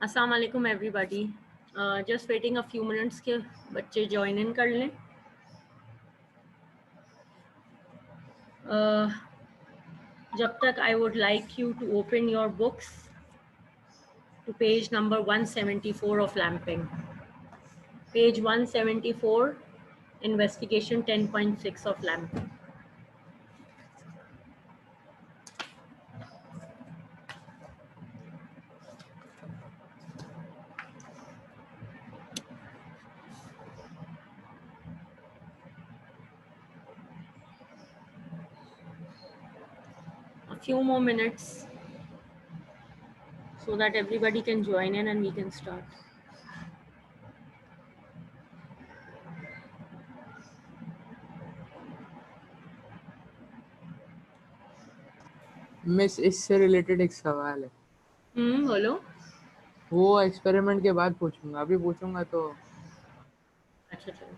अस्सलाम वालेकुम everybody. Just waiting a few minutes के बच्चे ज्वाइन इन कर लें। जब तक I would like you to open your books to page number 174 of Lamping. Page 174, investigation 10.6 of Lamping. A few more minutes so that everybody can join in and we can start. Miss, इससे related एक सवाल है। बोलो। वो experiment के बाद पूछूंगा, अभी पूछूंगा तो। अच्छा चलो।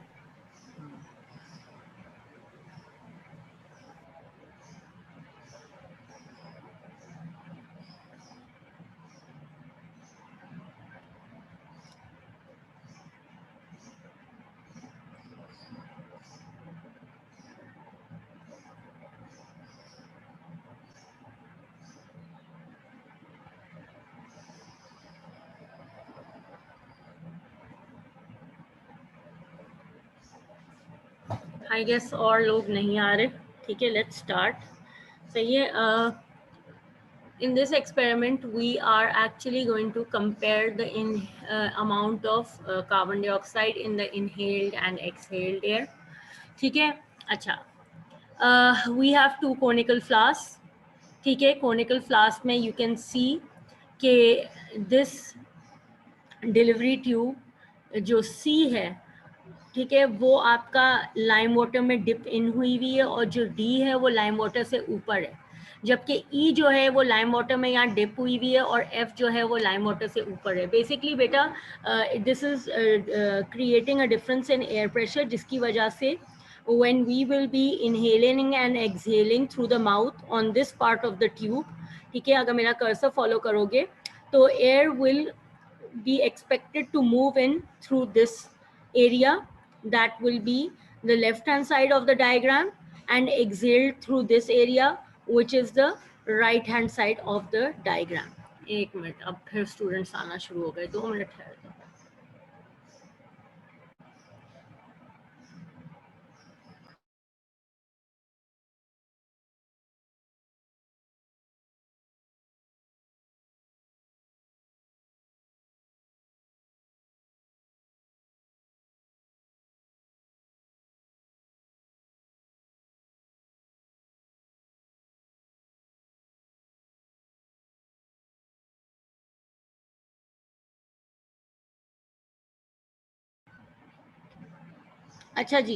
आई गेस और लोग नहीं आ रहे। ठीक है, लेट्स स्टार्ट। सही है। In this experiment, we are actually going to compare the amount of carbon dioxide in the inhaled and exhaled air. ठीक है, अच्छा। We have two conical flasks. ठीक है, conical flask में you can see कि this delivery tube जो C है, ठीक है, वो आपका लाइम वाटर में डिप इन हुई हुई है और जो D है वो लाइम वाटर से ऊपर है, जबकि E जो है वो लाइम वाटर में यहाँ डिप हुई हुई है और F जो है वो लाइम वाटर से ऊपर है। बेसिकली बेटा this is creating a difference in air pressure, जिसकी वजह से when we will be inhaling and exhaling through the mouth on this part of the tube, ठीक है, अगर मेरा कर्सर फॉलो करोगे तो air will be expected to move in through this area, that will be the left hand side of the diagram, and exhale through this area which is the right hand side of the diagram. एक minute, अब फिर students आना शुरू हो गए, 2 minute ठहर दो। अच्छा जी,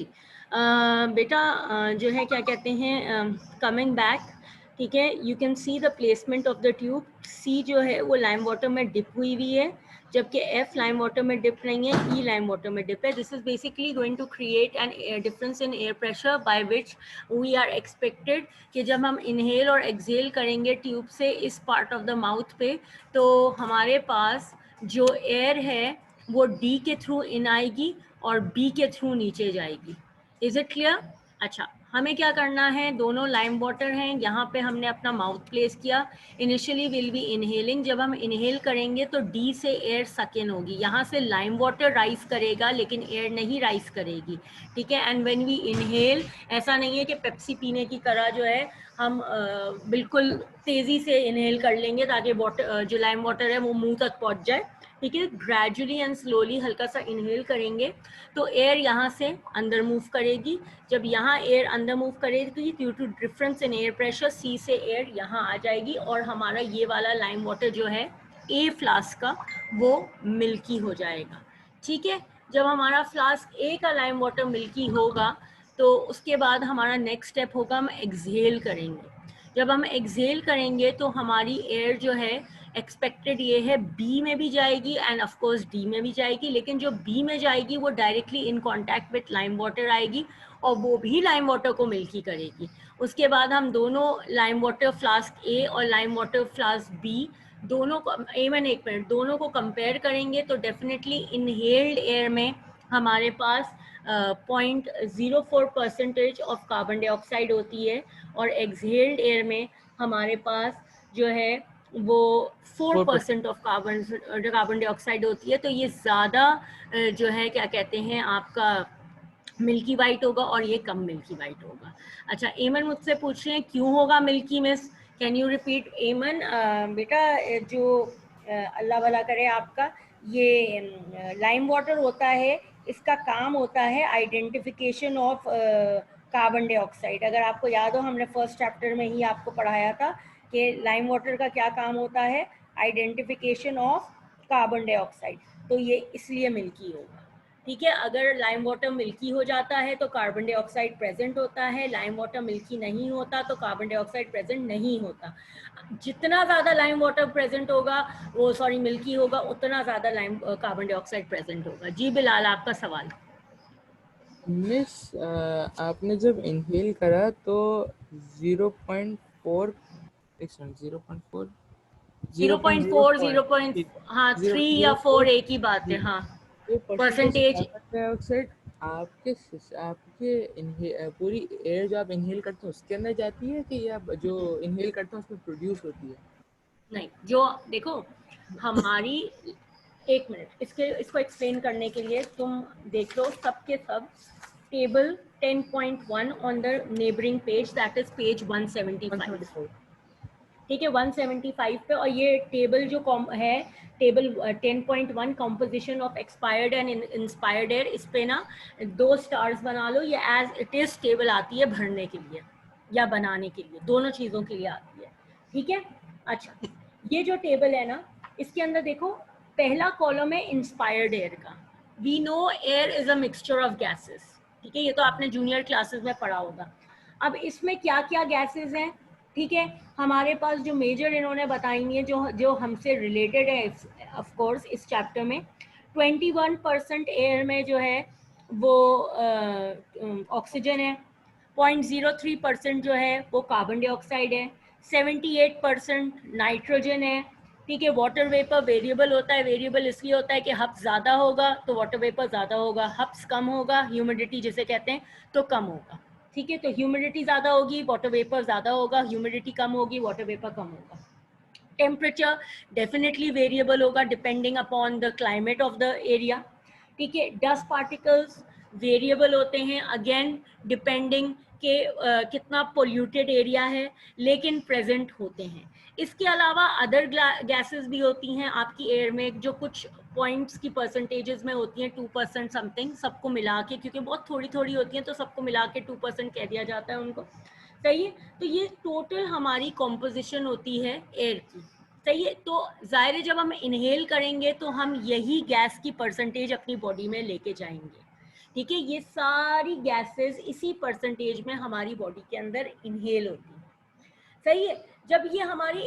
बेटा जो है क्या कहते हैं, कमिंग बैक, ठीक है, you can see the placement of the tube. See जो है वो लाइम वाटर में डिप हुई हुई है, जबकि एफ लाइम वाटर में डिप नहीं है, ई लाइम वाटर में डिप है। This is basically going to create an difference in air pressure by which we are expected कि जब हम इनहेल और एक्सहेल करेंगे ट्यूब से इस पार्ट ऑफ द माउथ पे, तो हमारे पास जो एयर है वो डी के थ्रू इन आएगी और बी के थ्रू नीचे जाएगी। Is it clear? अच्छा, हमें क्या करना है, दोनों लाइम वाटर हैं, यहाँ पे हमने अपना माउथ प्लेस किया। इनिशियली विल बी इनहेलिंग, जब हम इनहेल करेंगे तो डी से एयर सक इन होगी, यहाँ से लाइम वाटर राइज करेगा लेकिन एयर नहीं राइज करेगी। ठीक है, एंड व्हेन वी इनहेल, ऐसा नहीं है कि पेप्सी पीने की तरह जो है हम बिल्कुल तेज़ी से इनहेल कर लेंगे ताकि वाटर जो लाइम वाटर है वो मुंह तक पहुँच जाए। ठीक है, ग्रेजुअली एंड स्लोली हल्का सा इनहेल करेंगे तो एयर यहाँ से अंदर मूव करेगी। जब यहाँ एयर अंदर मूव करेगी due to difference in air pressure, see से एयर यहाँ आ जाएगी और हमारा ये वाला लाइम वाटर जो है ए फ्लास्क का वो मिल्की हो जाएगा। ठीक है, जब हमारा फ्लास्क ए का लाइम वाटर मिल्की होगा तो उसके बाद हमारा नेक्स्ट स्टेप होगा, हम एक्सहेल करेंगे। जब हम एक्सहेल करेंगे तो हमारी एयर जो है एक्सपेक्टेड ये है बी में भी जाएगी एंड ऑफ कोर्स डी में भी जाएगी, लेकिन जो बी में जाएगी वो directly in contact with lime water आएगी और वो भी लाइम वाटर को मिल्की करेगी। उसके बाद हम दोनों लाइम वाटर फ्लास्क ए और लाइम वाटर फ्लास्क बी दोनों को एक मिनट दोनों को कंपेयर करेंगे तो डेफिनेटली इनहेल्ड एयर में हमारे पास 0.04% ऑफ कार्बन डाइऑक्साइड होती है और एक्सहेल्ड एयर में हमारे पास जो है वो 4% ऑफ कार्बन डाइऑक्साइड होती है। तो ये ज़्यादा जो है क्या कहते हैं आपका मिल्की वाइट होगा और ये कम मिल्की वाइट होगा। अच्छा, एमन मुझसे पूछ रहे हैं क्यों होगा milky miss, can you repeat एमन? बेटा जो अल्लाह भला करे आपका, ये लाइम वाटर होता है, इसका काम होता है आइडेंटिफिकेशन ऑफ कार्बन डाइऑक्साइड। अगर आपको याद हो हमने फर्स्ट चैप्टर में ही आपको पढ़ाया था कि लाइम वाटर का क्या काम होता है, आइडेंटिफिकेशन ऑफ कार्बन डाइऑक्साइड। तो ये इसलिए मिल्की होगा, ठीक है। अगर लाइम वाटर मिल्की हो जाता है तो कार्बन डाइऑक्साइड प्रेजेंट होता है, लाइम वाटर मिल्की नहीं होता तो कार्बन डाइऑक्साइड प्रेजेंट नहीं होता। जितना ज़्यादा लाइम वाटर प्रेजेंट होगा वो सॉरी मिल्की होगा उतना ज़्यादा लाइम कार्बन डाइऑक्साइड प्रेजेंट होगा। जी बिलाल, आपका सवाल। मिस आपने जब इनहेल करा तो 0.4 0.4 0.04 हाँ 3 या 4 एक ही बात है। हाँ वो परसेंटेज कार्बन डाइऑक्साइड आपके पूरी एयर जो आप इनहेल करते हैं उसके अंदर जाती है कि या जो इनहेल करते हैं उसमें प्रोड्यूस होती है? नहीं, जो देखो हमारी एक मिनट इसको एक्सप्लेन करने के लिए तुम देख लो सबके सब table 10.1 on the neighbouring page, that is page 175, ठीक है 175 पे। और ये टेबल जो है table 10.1 composition of expired and inspired air, इस पे ना 2 स्टार्स बना लो। ये एज इट इज टेबल आती है भरने के लिए या बनाने के लिए, दोनों चीज़ों के लिए आती है, ठीक है। अच्छा, ये जो टेबल है ना इसके अंदर देखो पहला कॉलम है इंस्पायर्ड एयर का। We know air is a mixture of gases, ठीक है, ये तो आपने जूनियर क्लासेस में पढ़ा होगा। अब इसमें क्या क्या गैसेस हैं, ठीक है, हमारे पास जो मेजर इन्होंने बताई है जो जो हमसे रिलेटेड है ऑफ कोर्स इस चैप्टर में, 21% एयर में जो है वो ऑक्सीजन है, 0.03% जो है वो कार्बन डाइऑक्साइड है, 78% नाइट्रोजन है, ठीक है। वाटर वेपर वेरिएबल होता है, वेरिएबल इसलिए होता है कि हब्स ज़्यादा होगा तो वाटर वेपर ज़्यादा होगा, हब्स कम होगा ह्यूमिडिटी जिसे कहते हैं तो कम होगा, ठीक है। तो ह्यूमिडिटी ज़्यादा होगी वाटर वेपर ज़्यादा होगा, ह्यूमिडिटी कम होगी वाटर वेपर कम होगा। टेम्परेचर डेफिनेटली वेरिएबल होगा depending upon the climate of the area, ठीक है। डस्ट पार्टिकल्स वेरिएबल होते हैं अगेन डिपेंडिंग के कितना पोल्यूटेड एरिया है, लेकिन प्रेजेंट होते हैं। इसके अलावा अदर गैसेस भी होती हैं आपकी एयर में जो कुछ पॉइंट्स की परसेंटेजेस में होती हैं, 2% समथिंग, सबको मिला के, क्योंकि बहुत थोड़ी थोड़ी होती हैं तो सबको मिला के 2% कह दिया जाता है उनको, सही है। तो ये टोटल हमारी कॉम्पोजिशन होती है एयर की, सही है। तो जाहिर है जब हम इनहेल करेंगे तो हम यही गैस की परसेंटेज अपनी बॉडी में लेके जाएंगे, ठीक है। ये सारी गैसेस इसी परसेंटेज में हमारी बॉडी के अंदर इनहेल होती है, सही है। जब ये हमारी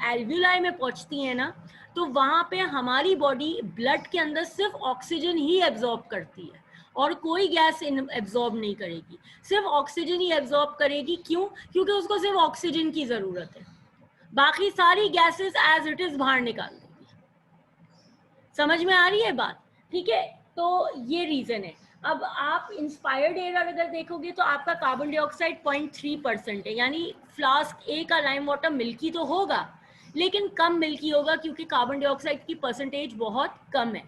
एल्वुलाई में पहुंचती है ना तो वहां पे हमारी बॉडी ब्लड के अंदर सिर्फ ऑक्सीजन ही एब्जॉर्ब करती है और कोई गैस एब्जॉर्ब नहीं करेगी, सिर्फ ऑक्सीजन ही एब्जॉर्ब करेगी। क्यों? क्योंकि उसको सिर्फ ऑक्सीजन की जरूरत है, बाकी सारी गैसेस एज इट इज बाहर निकाल देगी। समझ में आ रही है बात, ठीक है। तो ये रीजन है। अब आप इंस्पायर्ड एयर अगर देखोगे तो आपका कार्बन डाइऑक्साइड 0.3% है, यानी फ्लास्क ए का लाइम वाटर मिल्की तो होगा लेकिन कम मिल्की होगा क्योंकि कार्बन डाइऑक्साइड की परसेंटेज बहुत कम है।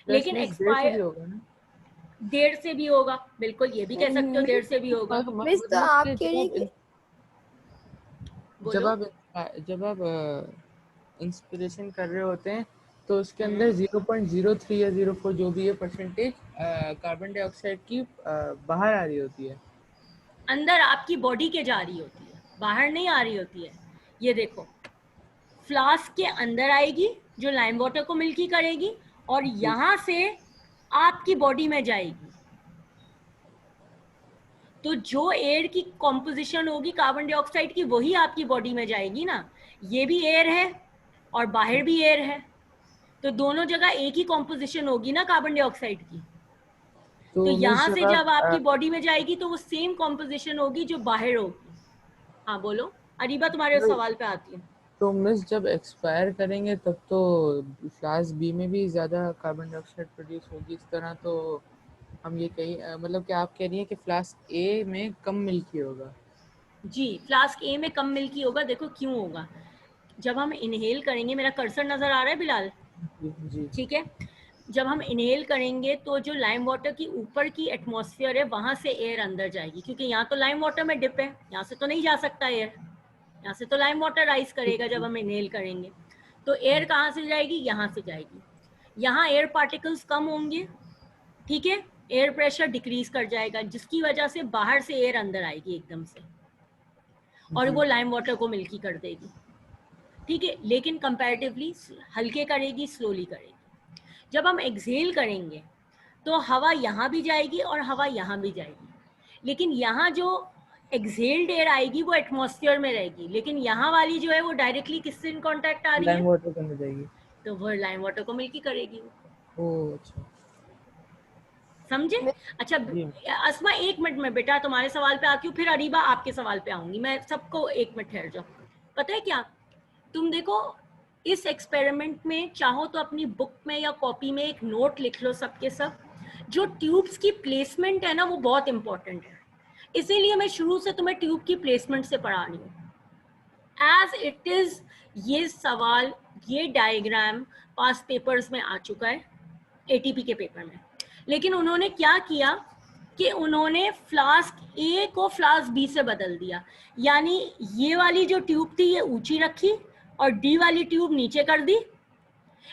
लेकिन एक्सपायर देर से भी होगा, बिल्कुल ये भी कह सकते हो देर से भी होगा। मिस तो आप कह रही कि जब आप इंस्पिरेशन कर रहे होते हैं तो उसके अंदर 0.03 या 0.4 जो भी है परसेंटेज कार्बन डाइऑक्साइड की बाहर आ रही होती है, अंदर आपकी बॉडी के जा रही होती है, बाहर नहीं आ रही होती है। ये देखो फ्लास्क के अंदर आएगी जो लाइम वाटर को मिल्की करेगी और यहां से आपकी बॉडी में जाएगी। तो जो एयर की कॉम्पोजिशन होगी कार्बन डाइऑक्साइड की वही आपकी बॉडी में जाएगी ना, ये भी एयर है और बाहर भी एयर है, तो दोनों जगह एक ही कॉम्पोजिशन होगी ना कार्बन डाइऑक्साइड की। तो यहाँ से जब आपकी बॉडी में जाएगी तो वो सेम कॉम्पोजिशन होगी जो बाहर होगी। हाँ बोलो अरीबा, तुम्हारे सवाल पे आती है। तो मिस जब एक्सपायर करेंगे तब तो फ्लास्क बी में भी ज़्यादा कार्बन डाइऑक्साइड प्रोड्यूस होगी, इस तरह तो हम ये कहीं मतलब कि आप कह रही हैं कि फ्लास्क ए में कम मिल्की होगा? जी, फ्लास्क ए में कम मिल्की होगा। देखो क्यों होगा, जब हम इनहेल करेंगे, मेरा कर्सर नजर आ रहा है बिलाल? जी ठीक है, जब हम इनहेल करेंगे तो जो लाइम वाटर की ऊपर की एटमॉस्फेयर है वहां से एयर अंदर जाएगी, क्योंकि यहाँ तो लाइम वाटर में डिप है, यहाँ से तो नहीं जा सकता एयर, यहाँ से तो लाइम वाटर राइज करेगा जब हम इनहेल करेंगे। तो एयर कहाँ से जाएगी? यहाँ से जाएगी। यहाँ एयर पार्टिकल्स कम होंगे, ठीक है, एयर प्रेशर डिक्रीज कर जाएगा, जिसकी वजह से बाहर से एयर अंदर आएगी एकदम से, और वो लाइम वाटर को मिल्की कर देगी, ठीक है, लेकिन कंपैरेटिवली हल्के करेगी, स्लोली करेगी। जब हम एक्सहेल करेंगे तो हवा यहाँ भी जाएगी और हवा यहाँ भी जाएगी, लेकिन यहाँ जो एक्सहेल्ड एयर आएगी वो एटमॉस्फेयर में रहेगी, लेकिन यहाँ वाली जो है वो डायरेक्टली किससे इन कांटेक्ट आ रही है? लाइम वाटर करने जाएगी, तो वो लाइम वाटर को मिल्की करेगी। ओह अच्छा, समझे? अच्छा अस्मा, 1 मिनट में बेटा तुम्हारे सवाल पे आती हूँ, फिर अरीबा आपके सवाल पे आऊंगी, मैं सबको 1 मिनट ठहर जाओ। पता है क्या, तुम देखो इस एक्सपेरिमेंट में चाहो तो अपनी बुक में या कॉपी में एक नोट लिख लो सबके सब, जो ट्यूब्स की प्लेसमेंट है ना वो बहुत इंपॉर्टेंट है, इसीलिए मैं शुरू से तुम्हें ट्यूब की प्लेसमेंट से पढ़ा रही हूँ एज इट इज। ये सवाल, ये डायग्राम पास पेपर्स में आ चुका है, एटीपी के पेपर में, लेकिन उन्होंने क्या किया कि उन्होंने फ्लास्क ए को फ्लास्क बी से बदल दिया, यानी ये वाली जो ट्यूब थी ये ऊंची रखी और डी वाली ट्यूब नीचे कर दी,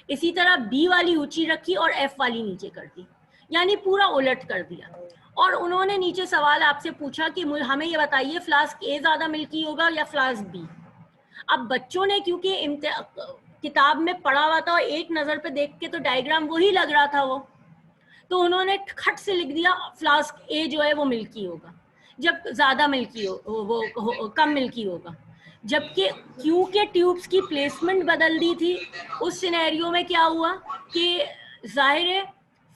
इसी तरह बी वाली ऊंची रखी और एफ वाली नीचे कर दी, यानी पूरा उलट कर दिया। और उन्होंने नीचे सवाल आपसे पूछा कि हमें ये बताइए फ्लास्क ए ज्यादा मिल्की होगा या फ्लास्क बी। अब बच्चों ने क्योंकि किताब में पढ़ा हुआ था और एक नजर पे देख के तो डायग्राम वही लग रहा था वो, तो उन्होंने खट से लिख दिया फ्लास्क ए जो है वो मिल्की होगा, जब ज्यादा मिल्की हो कम मिल्की होगा, जबकि क्योंकि ट्यूब्स की प्लेसमेंट बदल दी थी उस सिनेरियो में क्या हुआ कि जाहिर है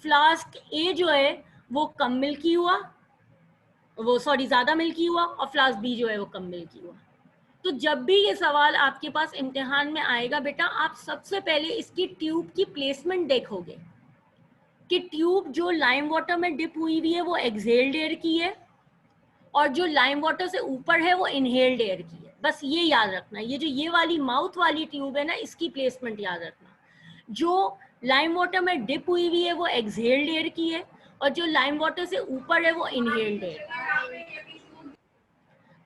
फ्लास्क ए जो है वो कम मिल्की हुआ, वो सॉरी ज्यादा मिल्की हुआ, और फ्लास्क बी जो है वो कम मिल्की हुआ। तो जब भी ये सवाल आपके पास इम्तिहान में आएगा बेटा, आप सबसे पहले इसकी ट्यूब की प्लेसमेंट देखोगे कि ट्यूब जो लाइम वाटर में डिप हुई हुई है वो एक्सहेल्ड एयर की है, और जो लाइम वाटर से ऊपर है वो इनहेल्ड एयर की है। बस ये याद रखना, ये जो ये वाली माउथ वाली ट्यूब है ना, इसकी प्लेसमेंट याद रखना। जो लाइम वाटर में डिप हुई हुई है वो एक्सहेल्ड एयर की है, और जो लाइम वाटर से ऊपर है वो इनहेल्ड एयर।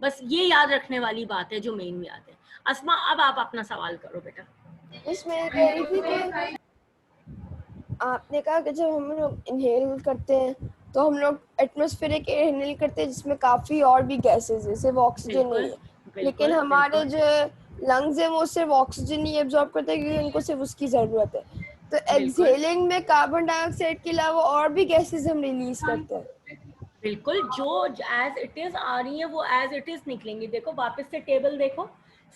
बस ये याद रखने वाली बात है जो मेन याद है। अस्मा, अब आप अपना सवाल करो बेटा। इसमें कह रही थी कि आपने कहा कि जब हम लोग इनहेल करते हैं तो हम लोग एटमॉस्फेरिक एयर इनहेल करते हैं जिसमें काफी और भी गैसेस है, सिर्फ ऑक्सीजन नहीं है, लेकिन हमारे जो लंग्स है वो सिर्फ ऑक्सीजन ही एब्जॉर्ब करते हैं क्योंकि उनको सिर्फ उसकी जरूरत है। तो एक्सहेलिंग में कार्बन डाइऑक्साइड के अलावा और भी गैसेस हम रिलीज करते हैं। बिल्कुल, जो एज इट इज आ रही है वो एज इट इज निकलेंगी। देखो वापस से टेबल देखो,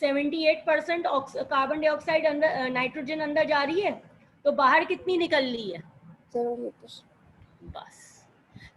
78% कार्बन डाइऑक्साइड अंदर, नाइट्रोजन अंदर जा रही है, तो बाहर कितनी निकल रही है? 78%। बस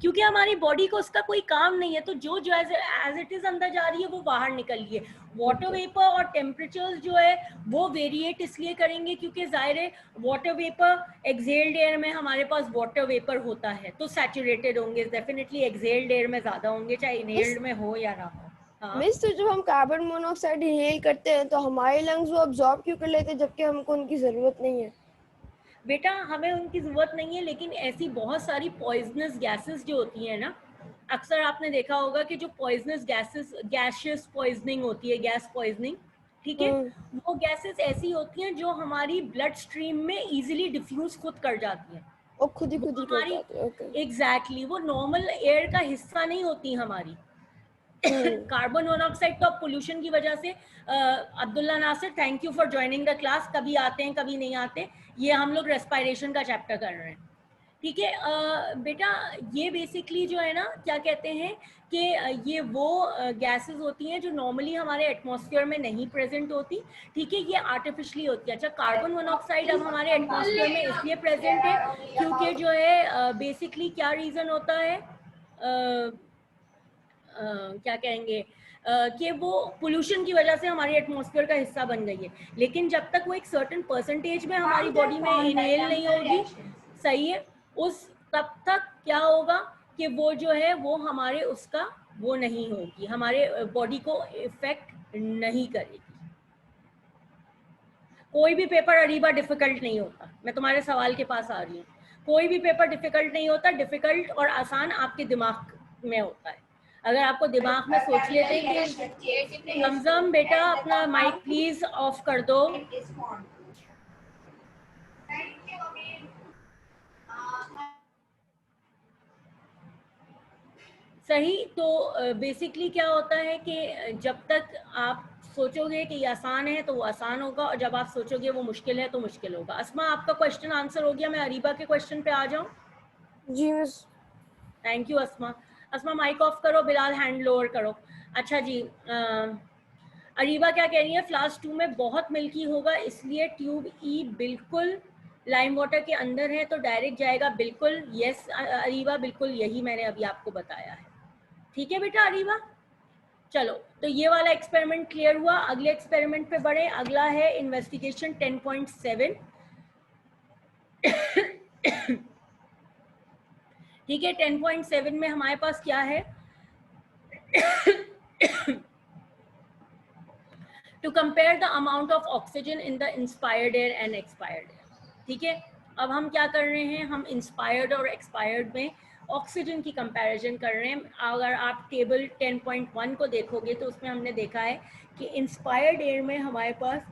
क्योंकि हमारी बॉडी को उसका कोई काम नहीं है, तो जो जो एज इट इज अंदर जा रही है वो बाहर निकल रही है। वाटर वेपर और टेम्परेचर जो है वो वेरिएट इसलिए करेंगे क्योंकि जाहिर है वाटर वेपर एक्सहेल्ड एयर में हमारे पास वाटर वेपर होता है तो सैचुरेटेड होंगे, डेफिनेटली एक्सहेल्ड एयर में ज्यादा होंगे, चाहे इनहेल्ड में हो या ना हो। हाँ? मिस, तो जब हम कार्बन मोनोऑक्साइड इनहेल करते हैं तो हमारे लंग्स वो अब्सॉर्ब क्यों कर लेते हैं जबकि हमको उनकी जरूरत नहीं है? बेटा हमें उनकी जरूरत नहीं है, लेकिन ऐसी बहुत सारी पॉइजनस गैसेस जो होती हैं ना, अक्सर आपने देखा होगा कि जो पॉइजनस गैसेस, गैसियस पॉइजनिंग होती है, गैस पॉइजनिंग, ठीक है, वो गैसेस ऐसी होती हैं जो हमारी ब्लड स्ट्रीम में इजीली डिफ्यूज खुद कर जाती हैं, और खुद ही कर जाती है। एग्जैक्टली, वो नॉर्मल एयर का हिस्सा नहीं होती हमारी। कार्बन मोनोऑक्साइड तो अब पोल्यूशन की वजह से, Abdullah Nasir thank you for joining the class, कभी आते हैं कभी नहीं आते, ये हम लोग रेस्पिरेशन का चैप्टर कर रहे हैं, ठीक है बेटा, ये बेसिकली जो है ना क्या कहते हैं कि ये वो गैसेस होती हैं जो नॉर्मली हमारे एटमॉस्फेयर में नहीं प्रेजेंट होती, ठीक है, ये आर्टिफिशियली होती है। अच्छा, कार्बन मोनोऑक्साइड अब हमारे एटमॉस्फेयर में इसलिए प्रेजेंट है क्योंकि जो है बेसिकली क्या रीज़न होता है, क्या कहेंगे कि वो पोल्यूशन की वजह से हमारी एटमॉस्फेयर का हिस्सा बन गई है, लेकिन जब तक वो एक सर्टेन परसेंटेज में हमारी बॉडी में इनहेल नहीं होगी, सही है, उस तब तक क्या होगा कि वो जो है वो हमारे उसका वो नहीं होगी, हमारे बॉडी को इफेक्ट नहीं करेगी। कोई भी पेपर अरीबा डिफिकल्ट नहीं होता, मैं तुम्हारे सवाल के पास आ रही हूँ, कोई भी पेपर डिफिकल्ट नहीं होता, डिफिकल्ट और आसान आपके दिमाग में होता है। अगर आपको दिमाग में सोच लेते कि जमजम बेटा अपना माइक प्लीज ऑफ कर दो, सही, तो बेसिकली क्या होता है कि जब तक आप सोचोगे कि ये आसान है तो वो आसान होगा, और जब आप सोचोगे वो मुश्किल है तो मुश्किल होगा। अस्मा, आपका क्वेश्चन आंसर हो गया, मैं अरीबा के क्वेश्चन पे आ जाऊं? जी miss. Thank you Asma. Asma mike off करो, बिलाल हैंड लोअर करो। अच्छा जी, अरीबा क्या कह रही है, फ्लास्क 2 में बहुत मिल्की होगा इसलिए ट्यूब ई बिल्कुल लाइम वाटर के अंदर है तो डायरेक्ट जाएगा, बिल्कुल यस अरीबा, बिल्कुल यही मैंने अभी आपको बताया है। ठीक है बेटा अरीबा, चलो तो ये वाला एक्सपेरिमेंट क्लियर हुआ। अगले एक्सपेरिमेंट पे बढ़े, अगला है इन्वेस्टिगेशन 10.7। ठीक है, 10.7 में हमारे पास क्या है, to compare the amount of oxygen in the inspired air and expired air. ठीक है, अब हम क्या कर रहे हैं, हम इंस्पायर्ड और एक्सपायर्ड में ऑक्सीजन की कंपैरिजन कर रहे हैं। अगर आप टेबल 10.1 को देखोगे तो उसमें हमने देखा है कि इंस्पायर्ड एयर में हमारे पास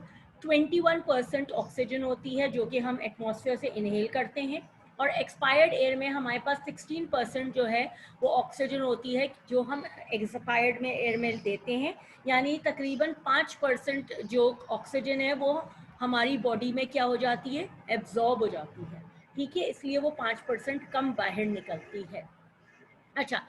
21% ऑक्सीजन होती है जो कि हम एटमॉस्फेयर से इनहेल करते हैं, और एक्सपायर्ड एयर में हमारे पास 16% जो है वो ऑक्सीजन होती है जो हम एक्सपायर्ड में एयर में देते हैं, यानी तकरीबन 5% जो ऑक्सीजन है वो हमारी बॉडी में क्या हो जाती है, एब्जॉर्ब हो जाती है। ठीक है, इसलिए वो 5% कम बाहर निकलती है। अच्छा,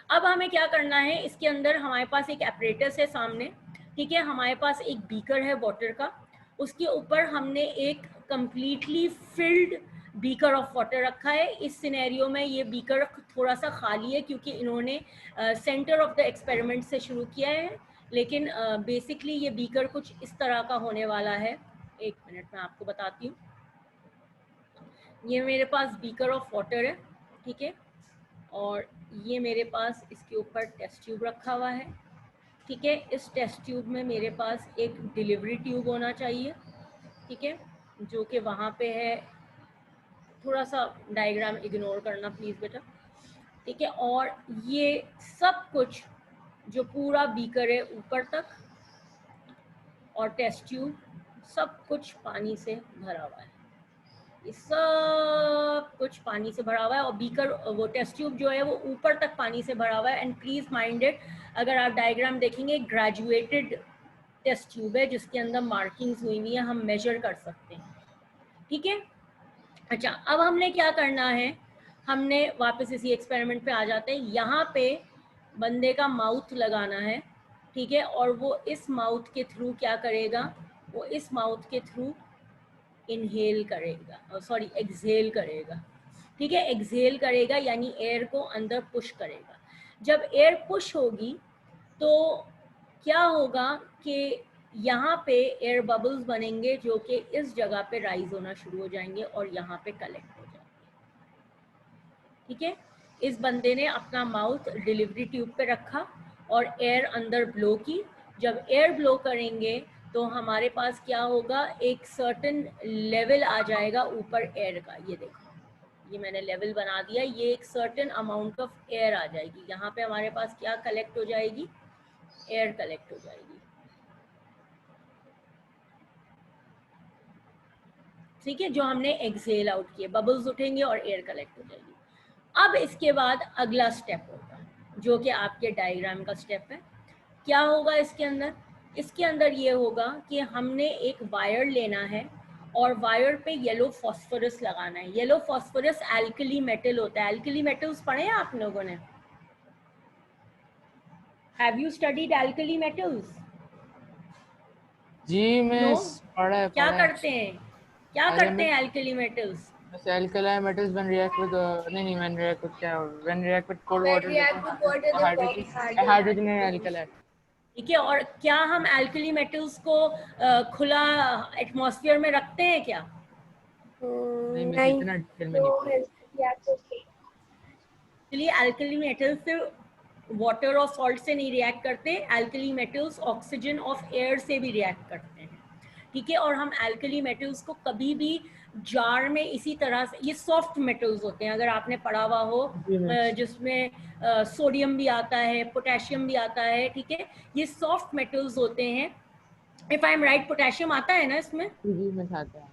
अब हमें क्या करना है, इसके अंदर हमारे पास एक एपरेटस है सामने, ठीक है, हमारे पास एक बीकर है वाटर का, उसके ऊपर हमने एक completely filled beaker of water रखा है। इस सिनेरियो में ये बीकर थोड़ा सा खाली है क्योंकि इन्होंने सेंटर ऑफ द एक्सपेरिमेंट से शुरू किया है, लेकिन बेसिकली ये बीकर कुछ इस तरह का होने वाला है। एक मिनट में आपको बताती हूँ। ये मेरे पास बीकर ऑफ वाटर है, ठीक है, और ये मेरे पास इसके ऊपर टेस्ट ट्यूब रखा हुआ है। ठीक है, इस टेस्ट ट्यूब में मेरे पास एक डिलीवरी ट्यूब होना चाहिए, ठीक है, जो कि वहाँ पे है। थोड़ा सा डायग्राम इग्नोर करना प्लीज़ बेटा, ठीक है, और ये सब कुछ जो पूरा बीकर है ऊपर तक और टेस्ट ट्यूब सब कुछ पानी से भरा हुआ है, ये सब कुछ पानी से भरा हुआ है, और बीकर वो टेस्ट ट्यूब जो है वो ऊपर तक पानी से भरा हुआ है। एंड प्लीज माइंडेड, अगर आप डायग्राम देखेंगे ग्रेजुएटेड टेस्ट ट्यूब है जिसके अंदर मार्किंग्स हुई हुई है, हम मेजर कर सकते हैं। ठीक है, अच्छा, अब हमने क्या करना है, हमने वापस इसी एक्सपेरिमेंट पे आ जाते हैं। यहाँ पे बंदे का माउथ लगाना है, ठीक है, और वो इस माउथ के थ्रू क्या करेगा, वो इस माउथ के थ्रू इनहेल करेगा, सॉरी एक्सहेल करेगा। ठीक है, एक्सहेल करेगा यानी एयर को अंदर पुश करेगा। जब एयर पुश होगी तो क्या होगा कि यहाँ पे एयर बबल्स बनेंगे जो कि इस जगह पे राइज होना शुरू हो जाएंगे और यहाँ पे कलेक्ट हो जाएंगे। ठीक है, इस बंदे ने अपना माउथ डिलीवरी ट्यूब पे रखा और एयर अंदर ब्लो की। जब एयर ब्लो करेंगे तो हमारे पास क्या होगा, एक सर्टेन लेवल आ जाएगा ऊपर एयर का। ये देखो, ये मैंने लेवल बना दिया, ये एक सर्टेन अमाउंट ऑफ एयर आ जाएगी। यहाँ पे हमारे पास क्या कलेक्ट हो जाएगी, एयर कलेक्ट हो जाएगी। ठीक है, जो हमने एक्सहेल आउट किए, बबल्स उठेंगे और एयर कलेक्ट हो जाएगी। अब इसके बाद अगला स्टेप होगा जो कि आपके डायग्राम का स्टेप है। क्या होगा इसके अंदर, इसके अंदर ये होगा कि हमने एक वायर लेना है और वायर पे येलो फॉस्फोरस लगाना है। येलो फॉस्फोरस एल्कली मेटल होता है। एल्कली मेटल्स पढ़े हैं आप लोगों ने? Have you studied alkali metals? जी मैं नो? पढ़ा क्या है। करते हैं, क्या अरे करते मैं हैं एल्कली मेटल्स? बस alkali metals when react with नहीं when react with क्या when react with cold water react with water, they hydrogen form hydrogen and alkali। ठीक है, और क्या हम एल्कली मेटल्स को खुला एटमॉस्फेयर में रखते हैं क्या? नहीं मैं नहीं, इतना डिटेल में नहीं पढ़ा। चलिए, एल्कली मेटल्स से वाटर और सॉल्ट से नहीं रिएक्ट करते, alkali metals oxygen of air से भी रिएक्ट करते हैं, ठीक है। और हम एल्कली मेटल्स को कभी भी जार में इसी तरह से, ये सॉफ्ट मेटल्स होते हैं, अगर आपने पढ़ा हुआ हो, जिसमें सोडियम भी आता है, पोटेशियम भी आता है, ठीक है, ये सॉफ्ट मेटल्स होते हैं। If I am right, potassium आता है ना इसमें? जी में खाता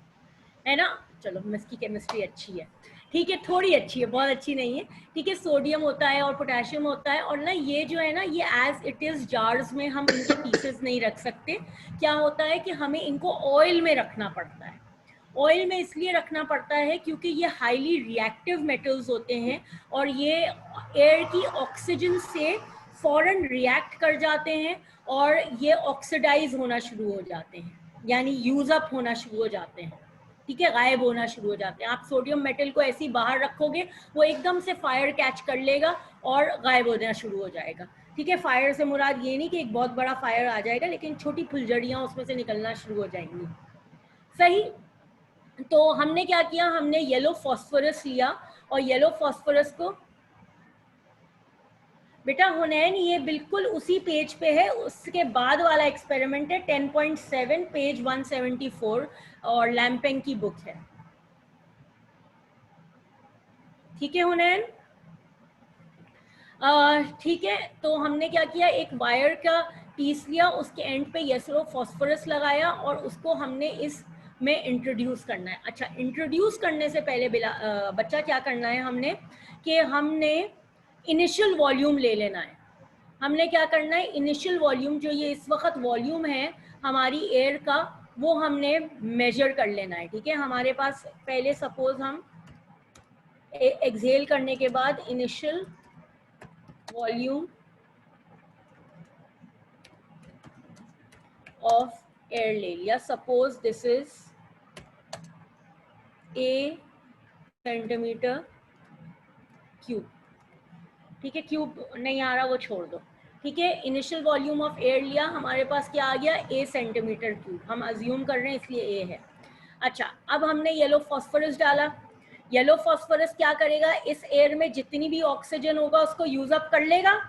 है ना? चलो, इसकी केमिस्ट्री अच्छी है, ठीक है, थोड़ी अच्छी है, बहुत अच्छी नहीं है, ठीक है। सोडियम होता है और पोटेशियम होता है, और ना ये जो है ना, ये एज इट इज जार्स में हम इनके पीसेस नहीं रख सकते। क्या होता है कि हमें इनको ऑयल में रखना पड़ता है। ऑयल में इसलिए रखना पड़ता है क्योंकि ये हाईली रिएक्टिव मेटल्स होते हैं और ये एयर की ऑक्सीजन से फौरन रिएक्ट कर जाते हैं और ये ऑक्सीडाइज होना शुरू हो जाते हैं, यानी यूज अप होना शुरू हो जाते हैं, ठीक है, गायब होना शुरू हो जाते हैं। आप सोडियम मेटल को ऐसे ही बाहर रखोगे, वो एकदम से फायर कैच कर लेगा और गायब होना शुरू हो जाएगा, ठीक है। फायर से मुराद ये नहीं कि एक बहुत बड़ा फायर आ जाएगा, लेकिन छोटी फुलझड़ियाँ उसमें से निकलना शुरू हो जाएंगी, सही। तो हमने क्या किया, हमने येलो फॉस्फोरस लिया और येलो फॉस्फोरस को, बेटा हुनैन ये बिल्कुल उसी पेज पे है, उसके बाद वाला एक्सपेरिमेंट है 10.7 पेज 174 और लैम्पेंग की बुक है, ठीक है हुनैन? ठीक है, तो हमने क्या किया, एक वायर का पीस लिया, उसके एंड पे येलो फॉस्फोरस लगाया और उसको हमने इस में इंट्रोड्यूस करना है। अच्छा, इंट्रोड्यूस करने से पहले बच्चा क्या करना है हमने, कि हमने इनिशियल वॉल्यूम ले लेना है। हमने क्या करना है, इनिशियल वॉल्यूम जो ये इस वक्त वॉल्यूम है हमारी एयर का, वो हमने मेजर कर लेना है, ठीक है। हमारे पास पहले सपोज हम एक्सहेल करने के बाद इनिशियल वॉल्यूम ऑफ एयर ले लिया, suppose this is a centimetre cube, ठीक है। क्यूब नहीं आ रहा, वो छोड़ दो, ठीक है। इनिशियल वॉल्यूम ऑफ एयर लिया, हमारे पास क्या आ गया, ए सेंटीमीटर क्यूब, हम अज्यूम कर रहे हैं इसलिए ए है। अच्छा, अब हमने येलो फॉस्फोरस डाला। येलो फॉस्फोरस क्या करेगा, इस एयर में जितनी भी ऑक्सीजन होगा उसको यूज अप कर लेगा,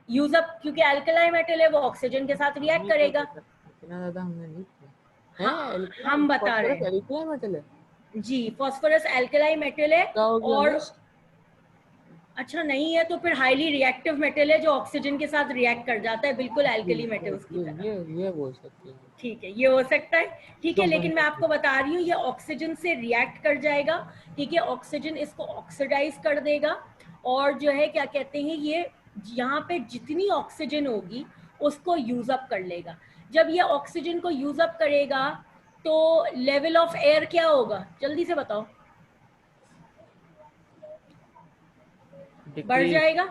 यूज अप, क्योंकि अल्कली मेटल है, वो ऑक्सीजन के साथ रिएक्ट करेगा। इतना ज्यादा हमने नहीं किया। हाँ, हम बता रहे हैं एल्कली मेटल है जी, फॉस्फोरस अल्कली मेटल है। और अच्छा नहीं है तो फिर हाईली रिएक्टिव मेटल है जो ऑक्सीजन के साथ रिएक्ट कर जाता है, बिल्कुल अल्कली मेटल्स की तरह, ये बोल सकते हैं, ठीक है, ये हो सकता है, ठीक है। लेकिन मैं आपको बता रही हूँ ये ऑक्सीजन से रिएक्ट कर जाएगा, ठीक है, ऑक्सीजन इसको ऑक्सीडाइज कर देगा और जो है क्या कहते हैं, ये यहाँ पे जितनी ऑक्सीजन होगी उसको यूज अप कर लेगा। जब ये ऑक्सीजन को यूज अप करेगा तो लेवल ऑफ एयर क्या होगा, जल्दी से बताओ? बढ़ जाएगा,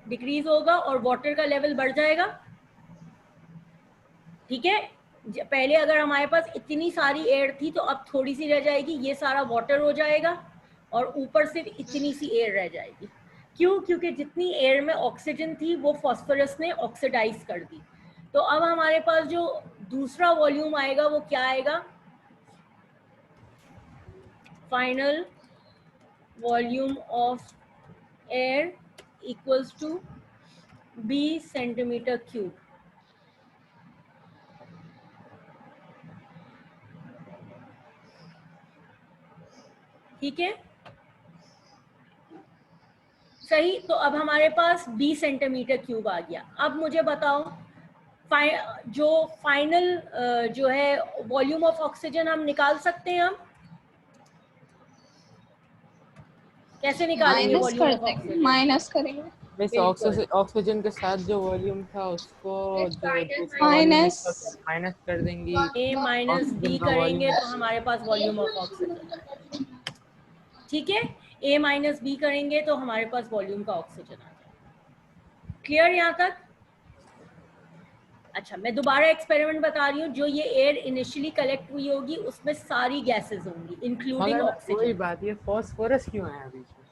डिक्रीज होगा, और वाटर का लेवल बढ़ जाएगा, ठीक है। पहले अगर हमारे पास इतनी सारी एयर थी तो अब थोड़ी सी रह जाएगी, ये सारा वाटर हो जाएगा और ऊपर सिर्फ इतनी सी एयर रह जाएगी। क्यों? क्योंकि जितनी एयर में ऑक्सीजन थी वो फास्फोरस ने ऑक्सीडाइज कर दी। तो अब हमारे पास जो दूसरा वॉल्यूम आएगा वो क्या आएगा, final volume of air equals to B centimetre cube, ठीक है, सही। तो अब हमारे पास 20 सेंटीमीटर क्यूब आ गया। अब मुझे बताओ जो फाइनल जो है वॉल्यूम ऑफ ऑक्सीजन हम निकाल सकते हैं, हम कैसे निकालेंगे वॉल्यूम ऑफ ऑक्सीजन? माइनस करेंगे, मिस बिल्कुल। ऑक्सीजन के साथ जो वॉल्यूम था उसको जो दूसरा माइनस वॉल्यूम माइनस कर देंगी, A माइनस ऑक्सीजन B का करेंगे वॉल्यूम। तो हमारे पास वॉल्यूम ऑफ ऑक्सीजन आ जाएगा। ठीक है, A माइनस B करेंगे तो हमारे पास वॉल्यूम का ऑक्सीजन आ जाएगा। क्लियर यहाँ तक? अच्छा, मैं दोबारा एक्सपेरिमेंट बता रही हूँ। जो ये एयर इनिशियली कलेक्ट हुई होगी उसमें सारी गैसेस होंगी इंक्लूडिंग मगर वही ऑक्सीजन। बात, ये फास्फोरस क्यों आया बीच में?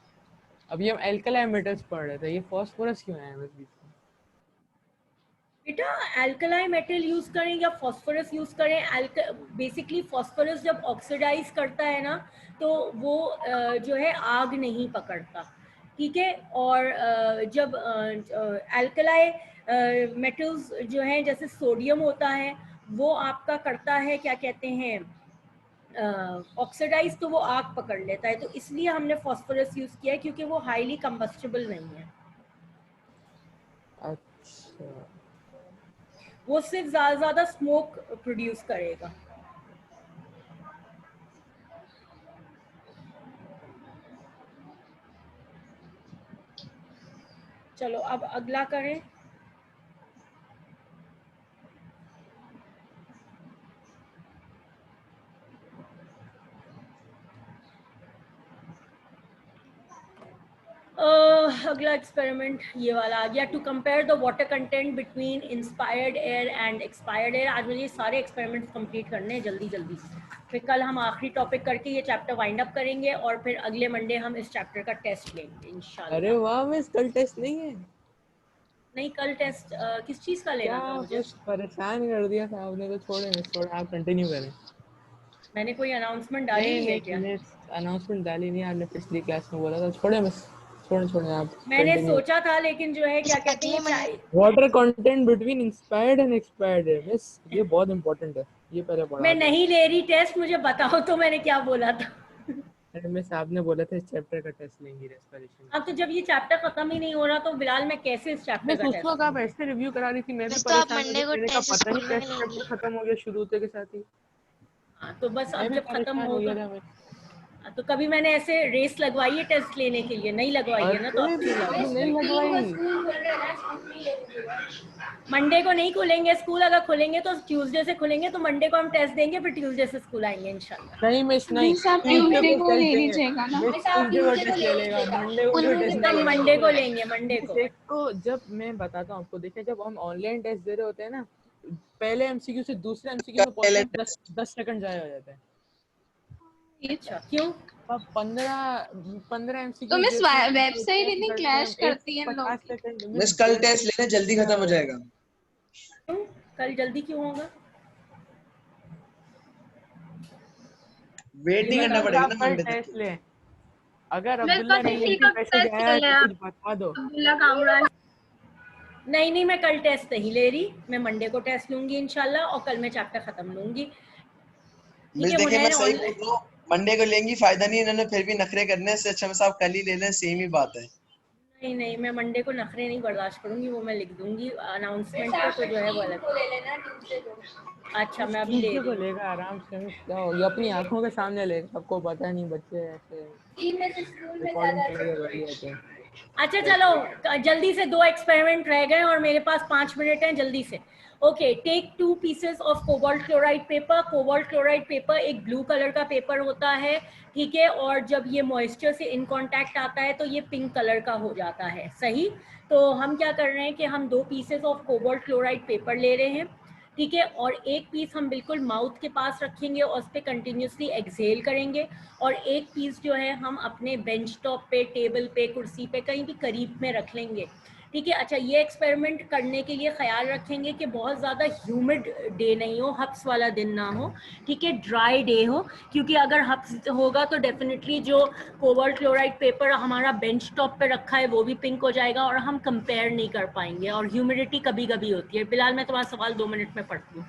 अभी हम एल्कलाई मेटल्स पढ़ रहे थे, ये फास्फोरस क्यों आया बीच में? बेटा एल्कलाई मेटल यूज करें या फास्फोरस यूज करें, बेसिकली फास्फोरस जब ऑक्सीडाइज करता है ना तो वो जो है आग नहीं पकड़ता, ठीक है। और जब एल्कलाई मेटल्स जो हैं जैसे सोडियम होता है वो आपका करता है क्या कहते हैं ऑक्सीडाइज, तो वो आग पकड़ लेता है। तो इसलिए हमने फास्फोरस यूज किया है क्योंकि वो हाईली कंबस्टिबल नहीं है, अच्छा, वो सिर्फ ज्यादा स्मोक प्रोड्यूस करेगा। चलो अब अगला करें। अगला एक्सपेरिमेंट ये वाला आ गया, to compare the water content between inspired air and expired air. आज मुझे सारे एक्सपेरिमेंट्स कंप्लीट करने हैं जल्दी जल्दी से, फिर कल हम आखिरी टॉपिक करके ये चैप्टर वाइंड अप करेंगे और फिर अगले मंडे हम इस चैप्टर का टेस्ट लेंगे इंशाल्लाह। अरे वाह मिस, कल टेस्ट नहीं है? नहीं, कल टेस्ट किस चीज़ का लेना था क्या मुझे? बस परेशान कर दिया था आपने, तो छोड़े मिस, छोड़े, आप कंटिन्यू करें। मैंने कोई अनाउंसमेंट डाली नहीं हुई है नहीं क्या? मिस, अनाउंसमेंट डाली नहीं आपने, पिछली क्लास में बोला था। छोड़े मिस, छोड़े आप मैंने कंटिन्यू। सोचा था लेकिन जो है क्या कहते हैं water content between inspired and expired air, miss ये बहुत इंपॉर्टेंट है, ये पहले पढ़ा मैं दो। नहीं ले रही टेस्ट, मुझे बताओ तो मैंने क्या बोला था। अरे मिस आपने बोला था इस चैप्टर का टेस्ट लेंगी, रेस्पिरेशन। अब तो जब ये चैप्टर खत्म ही नहीं हो रहा तो बिलाल मैं कैसे इस चैप्टर मिस का उस टेस्ट वक्त आप लूंगी? ऐसे रिव्यू करा रही थी, मैं भी बस तो आप परेशान हो मंडे गया, को मैंने कहा टेस्ट पता नहीं स्कूल में कैसे लेंगी। चैप्टर खत्म हो गया शुरू होते के साथ ही। हाँ, तो बस मैं अब भी जब खत्म परेशान हो होगा गया था मैं। तो कभी मैंने ऐसे रेस लगवाई है टेस्ट लेने के लिए? नहीं लगवाई है ना, तो अरे अब क्यों बिल्कुल लगाऊं? नहीं लगवाई। मंडे को नहीं खुलेंगे स्कूल, अगर खुलेंगे तो ट्यूसडे से खुलेंगे, तो मंडे को हम टेस्ट देंगे फिर ट्यूसडे से स्कूल आएंगे इंशाल्लाह। नहीं मिस नहीं, मिस आप ट्यूसडे ट्यूसडे को को टेस्ट ले देंगे लीजिएगा ना। मिस, ट्यूसडे को टेस्ट ले लेगा, मंडे को क्यों टेस्ट तो नहीं लेगा? मंडे को लेंगे, मंडे मिस को। एक को जब मैं बताता हूँ आपको, देखिए जब हम ऑनलाइन टेस्ट दे रहे होते हैं ना, पहले एमसीक्यू से दूसरे एमसीक्यू में पहुंचने में 10 सेकंड जाया हो जाता है। अच्छा, क्यों? अब 15 तो एमसीक्यू मिस देते हैं, वेबसाइट इतनी करते हैं क्लैश हम करती है इन लोगों 150 की। सेकंड मिस कल टेस्ट लेने, जल्दी खत्म हो जाएगा। क्यों कल जल्दी क्यों होगा? वेट नहीं करना पड़ेगा ना कल मंडे टेस्ट तक। ले। अगर अब्दुल्ला नहीं मैसेज आया है तो कुछ बता दो। नहीं, मैं कल टेस्ट नहीं ले रही, मैं मंडे को टेस्ट लूंगी इंशाल्लाह और कल मैं चैप्टर खत्म लूंगी। ठीक मिस है, देखिए मैं मुझे सही बोल रहा हूँ, मंडे को लेंगी, फायदा नहीं, इन्होंने फिर भी नखरे करने से अच्छा मिस आप कल ही ले लें, सेम ही बात है। नहीं, मैं मंडे को नखरे नहीं बर्दाश्त करूंगी, वो मैं लिख दूंगी अनाउंसमेंट पे, तो जो है वो अलग। अच्छा, मैं अभी ले ट्यूसडे रही को हूँ। लेगा आराम से, क्या हो गया, अपनी आंखों के सामने लेगा, सबको पता नहीं बच्चे ऐसे रिकॉर्डिंग चला के बैठ जाते हैं। अच्छा चलो, जल्दी से 2 एक्सपेरिमेंट रह गए और मेरे पास 5 मिनट हैं, जल्दी से। Okay, take 2 pieces of cobalt chloride paper. Cobalt chloride paper एक ब्लू कलर का पेपर होता है, ठीक है, और जब ये मॉइस्चर से इन कांटेक्ट आता है तो ये पिंक कलर का हो जाता है, सही। तो हम क्या कर रहे हैं कि हम 2 pieces of cobalt chloride paper ले रहे हैं, ठीक है, और एक पीस हम बिल्कुल माउथ के पास रखेंगे और उस पर कंटिन्यूसली एक्सहेल करेंगे, और एक पीस जो है हम अपने बेंच टॉप पे, टेबल पे, कुर्सी पे कहीं भी करीब में रख लेंगे, ठीक है। अच्छा, ये एक्सपेरिमेंट करने के लिए ख्याल रखेंगे कि बहुत ज़्यादा ह्यूमिड डे नहीं हो, हब्स वाला दिन ना हो, ठीक है, ड्राई डे हो, क्योंकि अगर हब्स होगा तो डेफिनेटली जो कोबाल्ट क्लोराइड पेपर हमारा बेंच टॉप पे रखा है वो भी पिंक हो जाएगा और हम कंपेयर नहीं कर पाएंगे, और ह्यूमिडिटी कभी कभी होती है। बिलाल मैं तुम्हारा सवाल 2 मिनट में पढ़ती हूँ।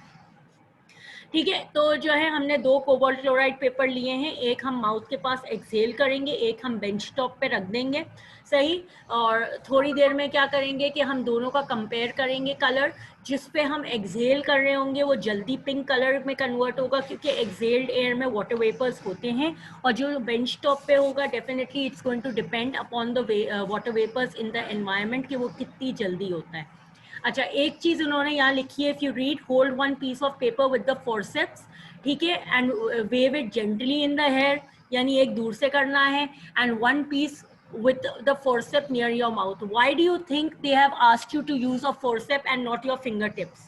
ठीक है, तो जो है हमने 2 कोबाल्ट क्लोराइड पेपर लिए हैं, एक हम माउथ के पास एक्सहेल करेंगे, एक हम बेंच टॉप पे रख देंगे, सही। और थोड़ी देर में क्या करेंगे कि हम दोनों का कंपेयर करेंगे कलर। जिस पे हम एक्सहेल कर रहे होंगे वो जल्दी पिंक कलर में कन्वर्ट होगा, क्योंकि एक्सहेल्ड एयर में वाटर वेपर्स होते हैं। और जो बेंच टॉप पे होगा, definitely it's going to depend upon the water vapours in the environment कि वो कितनी जल्दी होता है। अच्छा, एक चीज उन्होंने यहाँ लिखी है, if you read, hold one piece of paper with the forceps, ठीक है, and wave it gently in the hair, यानी एक दूर से करना है, and one piece with the forceps near your mouth. Why do you think they have asked you to use a forceps and not your fingertips?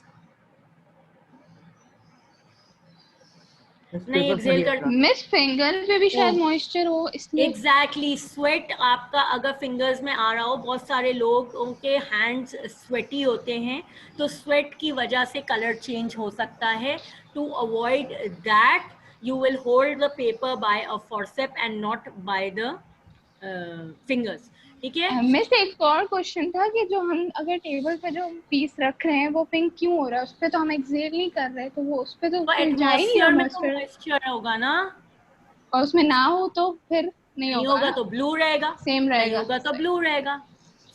नहीं, Excel कर, miss finger पे भी शायद मॉइस्चर हो इसलिए। एग्जैक्टली, स्वेट आपका अगर fingers में आ रहा हो, बहुत सारे लोगों के हैंड्स स्वेटी होते हैं, तो स्वेट की वजह से कलर चेंज हो सकता है। To avoid that you will hold the paper by a forcep and not by the fingers, ठीक है। मिस एक और क्वेश्चन था कि जो हम अगर टेबल पे जो पीस रख रहे हैं वो पिंक क्यों हो रहा है? उस पे तो हम एक्सहेल नहीं कर रहे, तो वो उस पे तो फिर जा ही नहीं रहा एटमॉस्फेयर में तो मॉइस्चर, मॉइस्चर होगा ना, और उसमें ना हो तो फिर नहीं होगा तो ब्लू रहेगा, सेम नहीं रहेगा। होगा तो ब्लू रहेगा,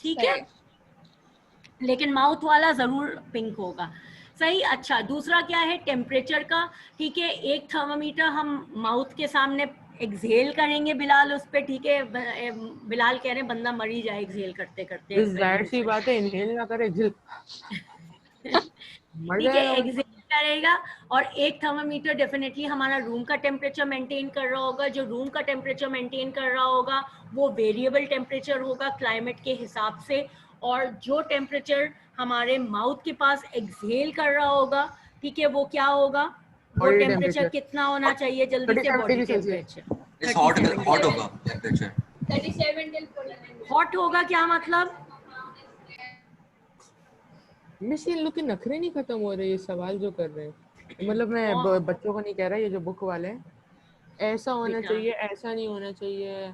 ठीक है। सही। लेकिन माउथ वाला जरूर पिंक होगा, सही। अच्छा, दूसरा क्या है, टेम्परेचर का, ठीक है। एक थर्मामीटर हम माउथ के सामने एक्सहेल करेंगे बिलाल उस पे, ठीक है। बिलाल कह रहे हैं बंदा मर ही जाए एक्सहेल करते करते, जाहिर सी बात है, इनहेल ना करे, एक्सहेल मर ठीक है, जाएगा। एक्सहेल करेगा। और एक थर्मामीटर डेफिनेटली हमारा रूम का टेम्परेचर मेंटेन कर रहा होगा। जो रूम का टेम्परेचर मेंटेन कर रहा होगा वो वेरिएबल टेम्परेचर होगा क्लाइमेट के हिसाब से। और जो टेम्परेचर हमारे माउथ के पास एक्सहेल कर रहा होगा, ठीक है, वो क्या होगा, वो Body टेम्परेचर temperature. कितना होना चाहिए जल्दी से, 37 body degree Celsius. Temperature. Hot होगा टेम्परेचर। हॉट होगा क्या मतलब? मिस, इन लोग के नखरे नहीं खत्म हो रहे, ये सवाल जो कर रहे हैं। मतलब मैं बच्चों को नहीं कह रहा, ये जो बुक वाले हैं, ऐसा होना बेटा। चाहिए, ऐसा नहीं होना चाहिए,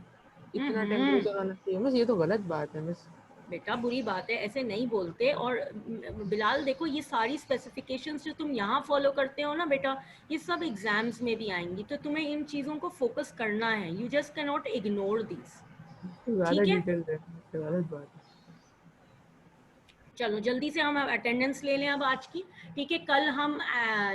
इतना टेम्परेचर होना चाहिए। मिस, ये तो गलत बात है मिस। बेटा बुरी बात है, ऐसे नहीं बोलते। और बिलाल देखो, ये सारी स्पेसिफिकेशंस जो तुम यहाँ फॉलो करते हो ना बेटा, ये सब एग्जाम्स में भी आएंगी, तो तुम्हें इन चीज़ों को फोकस करना है। You just can not ignore this, ज़्यादा ठीक है। डिटेल है, गलत बात है। चलो जल्दी से हम अटेंडेंस ले लें अब आज की, ठीक है। कल हम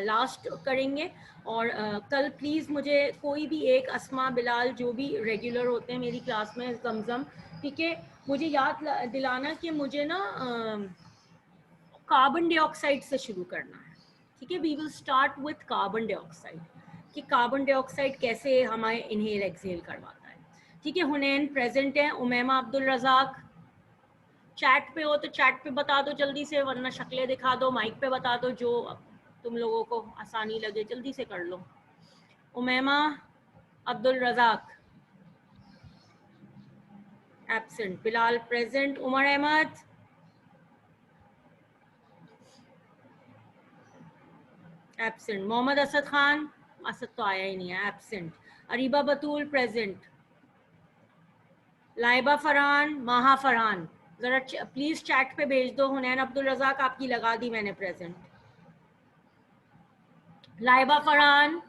लास्ट करेंगे। और कल प्लीज़ मुझे कोई भी एक, अस्मा, बिलाल, जो भी रेगुलर होते हैं मेरी क्लास में, जमजम, ठीक है, मुझे याद दिलाना कि मुझे ना कार्बन डाइऑक्साइड से शुरू करना है, ठीक है। We will start with carbon dioxide, कि कार्बन डाइऑक्साइड कैसे हमारे इनहेल एक्सहेल करवाता है, ठीक है। हुनैन प्रेजेंट है, उमैमा अब्दुल रज़ाक। चैट पे हो तो चैट पे बता दो जल्दी से, वरना शक्लें दिखा दो, माइक पे बता दो, जो तुम लोगों को आसानी लगे जल्दी से कर लो। Umaima Abdul Razzaq absent, Bilal present, Umar Ahmed absent, Mohammad Asad Khan, Asad तो आया ही नहीं है, एब्सेंट। अरीबा बतूल प्रेजेंट, लाइबा फरहान, माहा फरहान, जरा प्लीज चैट पे भेज दो। हुनैन अब्दुल रज़ाक आपकी लगा दी मैंने present. Laiba Farhan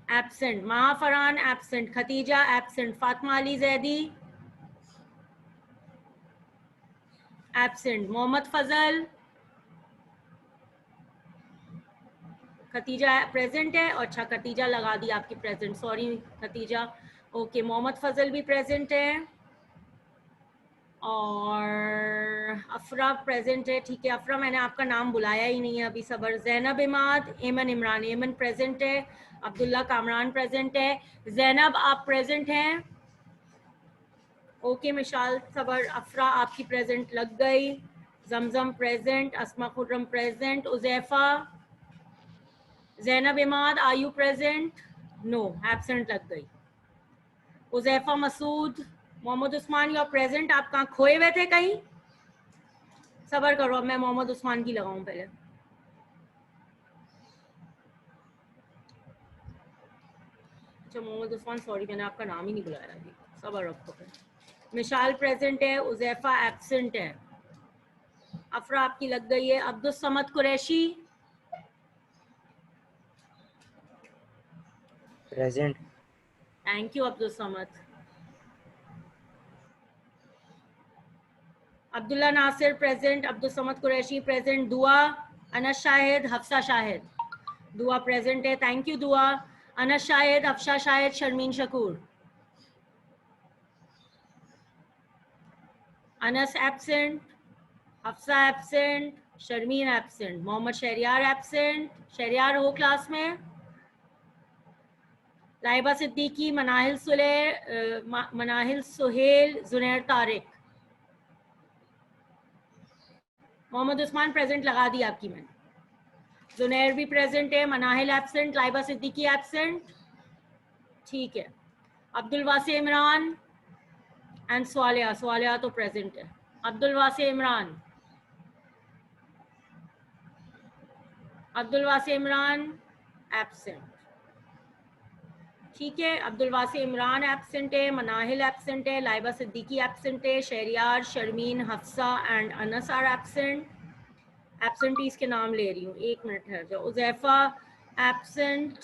absent, Maha Farhan absent, Khatija absent, Fatima Ali Zaidi absent, Mohammad Fazal, Khatija present है। अच्छा, खतीजा लगा दी आपकी present, sorry Khatija. Okay, Mohammad Fazal भी प्रेजेंट है और अफरा प्रेजेंट है, ठीक है। अफरा, मैंने आपका नाम बुलाया ही नहीं है अभी, सबर। जैनब इमाद, एमन इमरान, एमन प्रेजेंट है। अब्दुल्ला कामरान प्रेजेंट है। जैनब आप प्रेजेंट हैं? ओके, मिशाल, सबर, अफरा आपकी प्रेजेंट लग गई। Zamzam present, Asma Khurram present, Huzaifa, Zainab Imad, are you present? No, absent लग गई। Huzaifa Masood, Mohammad Usman, you are present. आप कहाँ खोए हुए थे कहीं? सबर करो, अब मैं मोहम्मद उस्मान की लगाऊं पहले। अच्छा, मोहम्मद उस्मान, सॉरी मैंने आपका नाम ही नहीं बुलाया अभी, सबर रखो फिर। मिशाल प्रेजेंट है, उजैफा एब्सेंट है। अफरा आपकी लग गई है। Abdul Samad Qureshi, present. Thank you Abdul Samad. Abdullah Nasir present, Abdul Samad Qureshi present, Dua, Anas Shahid, Hafsa Shahid, दुआ प्रेजेंट है, thank you Dua. Anas Shahid, Hafsa Shahid, Sharmeen Shakoor, Anas absent, Hafsa absent, Sharmeen absent, Mohammad Shahryar absent, Shahryar हो क्लास में, लाइबा सिद्दीकी, मनाहिल सुहेल, जुनैर तारिक, मोहम्मद उस्मान प्रेजेंट लगा दी आपकी मैंने, जुनैर भी प्रेजेंट है, मनाहिल एब्सेंट, लाइबा सिद्दीकी एब्सेंट, ठीक है। अब्दुल वासी इमरान एंड स्वालिया, स्वालिया तो प्रेजेंट है। अब्दुल वासी इमरान, अब्दुल वासी इमरान एब्सेंट, ठीक है। अब्दुल वासी इमरान एब्सेंट है, मनाहिल एब्सेंट है, लाइबा सिद्दीकी एब्सेंट है, Shahryar, Sharmeen, Hafsa and Anas are absent. Absentees के नाम ले रही हूँ, एक मिनट ठहर जाओ। Huzaifa absent,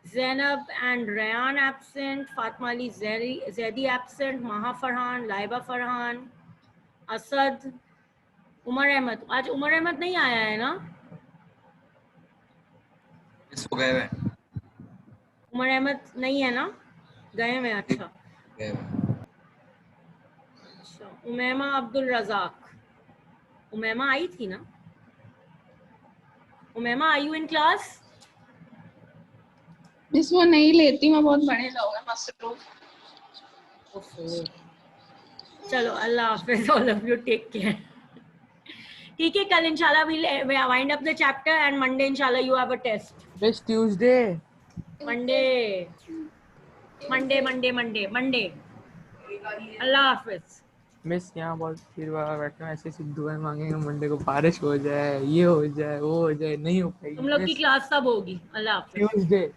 Zainab and Rayan absent, Fatima Ali Zaidi absent, Maha Farhan, Laiba Farhan, Asad, Umar Ahmad. आज उमर अहमद नहीं आया है ना? इसको गए हुए हैं, उमर अहमद नहीं है ना? गए हुए हैं, अच्छा गए हुए हैं। अच्छा। उमैमा अब्दुल रज़ाक, उमैमा आई थी ना? उमैमा, आई यू इन क्लास? मिस वो नहीं लेती, मैं बहुत बड़े लोग हैं मसरूफ। चलो अल्लाह हाफिज, all of you take care. ठीक है, कल इंशाल्लाह we'll wind up the chapter and Monday inshallah you have a test. Best Tuesday. Monday. Allah Hafiz. Miss यहाँ बहुत फिर बैठे हैं, ऐसे दुआएं मांगेंगे मंडे को बारिश हो जाए, ये हो जाए, वो हो जाए, नहीं हो पाएगी। तुम लोग की क्लास कब होगी? अल्लाह हाफिज। ट्यूसडे।